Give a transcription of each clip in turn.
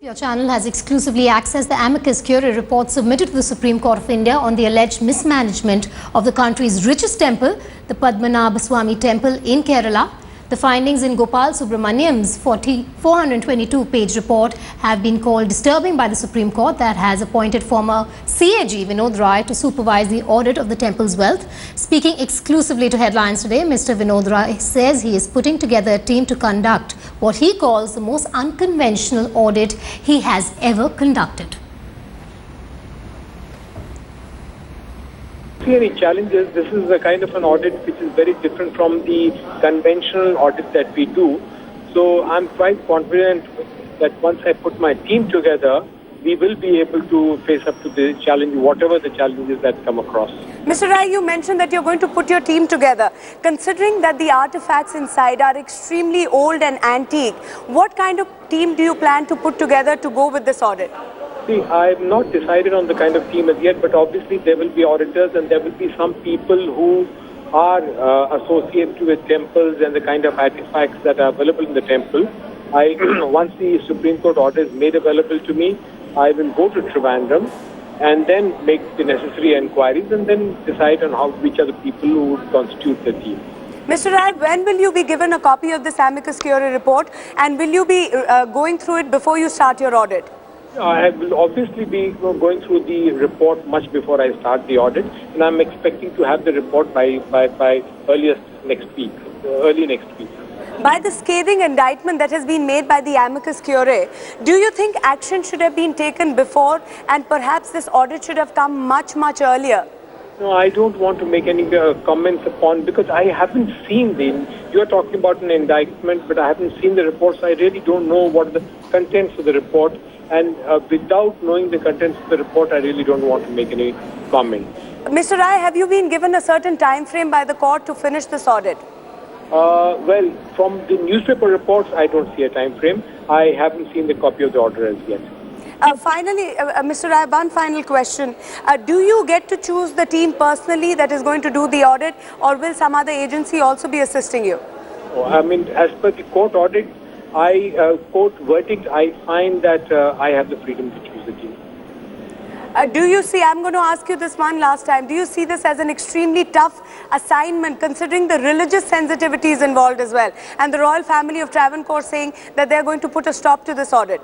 Your channel has exclusively accessed the amicus curiae report submitted to the Supreme Court of India on the alleged mismanagement of the country's richest temple, the Padmanabhaswamy Temple in Kerala. The findings in Gopal Subramaniam's 422-page report have been called disturbing by the Supreme Court that has appointed former CAG Vinod Rai to supervise the audit of the temple's wealth. Speaking exclusively to Headlines Today, Mr. Vinod Rai says he is putting together a team to conduct what he calls the most unconventional audit he has ever conducted. See any challenges. This is a kind of an audit which is very different from the conventional audit that we do. So I'm quite confident that once I put my team together, we will be able to face up to the challenge, whatever the challenges that come across. Mr. Rai, you mentioned that you're going to put your team together. Considering that the artifacts inside are extremely old and antique, what kind of team do you plan to put together to go with this audit? See, I've not decided on the kind of team as yet, but obviously there will be auditors and there will be some people who are associated with temples and the kind of artifacts that are available in the temple. Once the Supreme Court order is made available to me, I will go to Trivandrum and then make the necessary inquiries and then decide on which are the people who would constitute the team. Mr. Rai, when will you be given a copy of this amicus curiae report, and will you be going through it before you start your audit? I will obviously be going through the report much before I start the audit, and I'm expecting to have the report by earliest next week, early next week. By the scathing indictment that has been made by the amicus curiae, do you think action should have been taken before, and perhaps this audit should have come much earlier? No, I don't want to make any comments upon, because I haven't seen you are talking about an indictment, but I haven't seen the report, so I really don't know what are the contents of the report. And without knowing the contents of the report, I really don't want to make any comment. Mr. Rai, have you been given a certain time frame by the court to finish this audit? Well, from the newspaper reports, I don't see a time frame. I haven't seen the copy of the order as yet. Finally, Mr. Rai, one final question. Do you get to choose the team personally that is going to do the audit, or will some other agency also be assisting you? I mean, as per the court audit, court verdict, I find that I have the freedom to choose the team. Do you see, I'm going to ask you this one last time, do you see this as an extremely tough assignment, considering the religious sensitivities involved as well, and the royal family of Travancore saying that they're going to put a stop to this audit?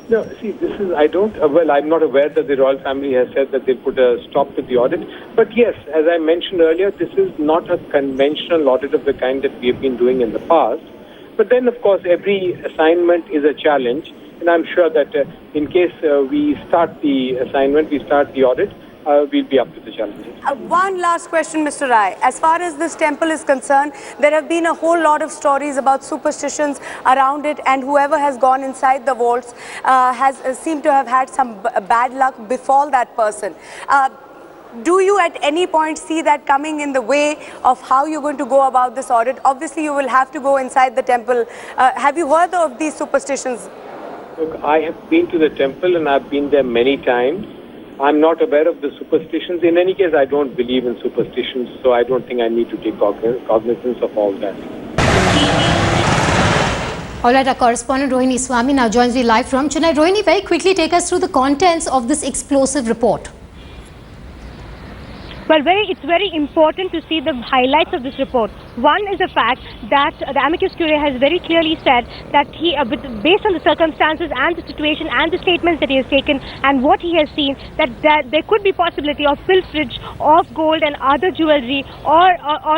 No, see, this is, I'm not aware that the royal family has said that they'll put a stop to the audit. But yes, as I mentioned earlier, this is not a conventional audit of the kind that we have been doing in the past. But then, of course, every assignment is a challenge. And I'm sure that in case we start the assignment, we start the audit, we'll be up to the challenges. One last question, Mr. Rai. As far as this temple is concerned, there have been a whole lot of stories about superstitions around it, and whoever has gone inside the vaults has seemed to have had some bad luck befall that person. Do you at any point see that coming in the way of how you're going to go about this audit? Obviously, you will have to go inside the temple. Have you heard of these superstitions? Look, I have been to the temple and I've been there many times. I'm not aware of the superstitions. In any case, I don't believe in superstitions, so I don't think I need to take cognizance of all that. All right, our correspondent Rohini Swami now joins me live from Chennai. Rohini, very quickly take us through the contents of this explosive report. Well, it's very important to see the highlights of this report. One is the fact that the amicus curiae has very clearly said that he, based on the circumstances and the situation and the statements that he has taken and what he has seen, that there could be possibility of pilferage of gold and other jewelry or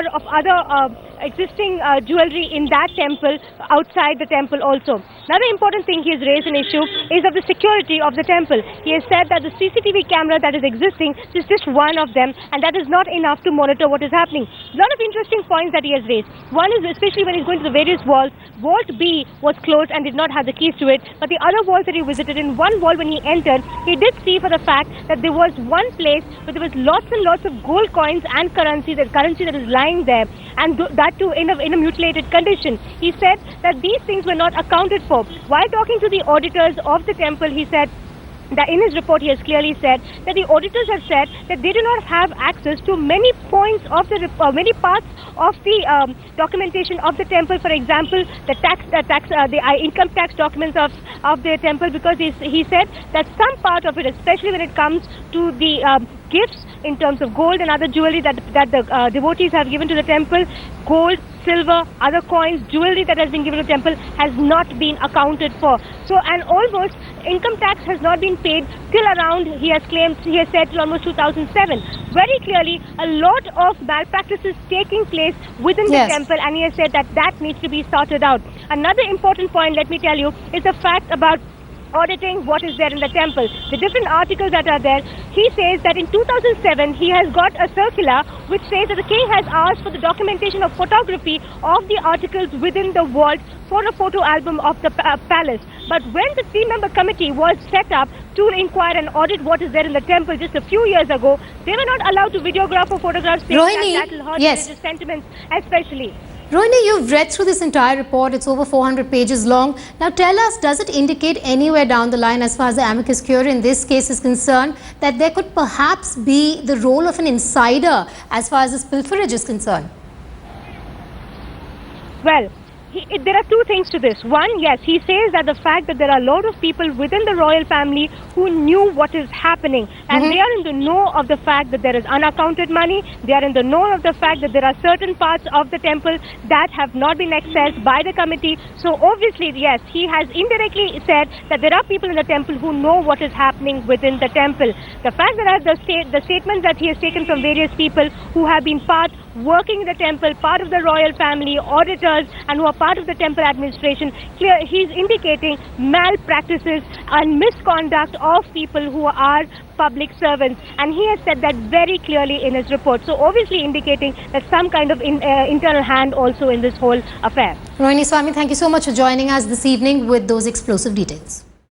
of other existing jewelry in that temple, outside the temple also. Another important thing he has raised an issue is of the security of the temple. He has said that the CCTV camera that is existing is just one of them, and that is not enough to monitor what is happening. A lot of interesting points that he has raised. One is especially when he's going to the various walls. Vault B was closed and did not have the keys to it, but the other walls that he visited, in one wall when he entered, he did see for the fact that there was one place where there was lots and lots of gold coins and currency that is lying there, and that too in a mutilated condition. He said that these things were not accounted for. While talking to the auditors of the temple, he said that in his report he has clearly said that the auditors have said that they do not have access to many points of the many parts of the documentation of the temple. For example, the income tax documents of the temple, because he said that some part of it, especially when it comes to the gifts in terms of gold and other jewelry that the devotees have given to the temple, gold, silver, other coins, jewelry that has been given to the temple has not been accounted for. So, and almost income tax has not been paid till around, he has said till almost 2007. Very clearly, a lot of malpractices taking place within the temple, and he has said that that needs to be sorted out. Another important point, let me tell you, is the fact about auditing what is there in the temple. The different articles that are there, he says that in 2007 he has got a circular which says that the king has asked for the documentation of photography of the articles within the vault for a photo album of the palace. But when the 3-member committee was set up to inquire and audit what is there in the temple just a few years ago, they were not allowed to videograph or photograph, saying that will hurt religious sentiments especially. Rohini, you've read through this entire report. It's over 400 pages long. Now tell us, does it indicate anywhere down the line, as far as the amicus curiae in this case is concerned, that there could perhaps be the role of an insider as far as this pilferage is concerned? Well, there are two things to this. One, yes, he says that the fact that there are a lot of people within the royal family who knew what is happening, and they are in the know of the fact that there is unaccounted money, they are in the know of the fact that there are certain parts of the temple that have not been accessed by the committee. So obviously, yes, he has indirectly said that there are people in the temple who know what is happening within the temple. The fact that the statements that he has taken from various people who have been working in the temple, part of the royal family, auditors, and who are part of the temple administration, he's indicating malpractices and misconduct of people who are public servants, and he has said that very clearly in his report. So obviously indicating that some kind of internal hand also in this whole affair. Rohini Swami, thank you so much for joining us this evening with those explosive details.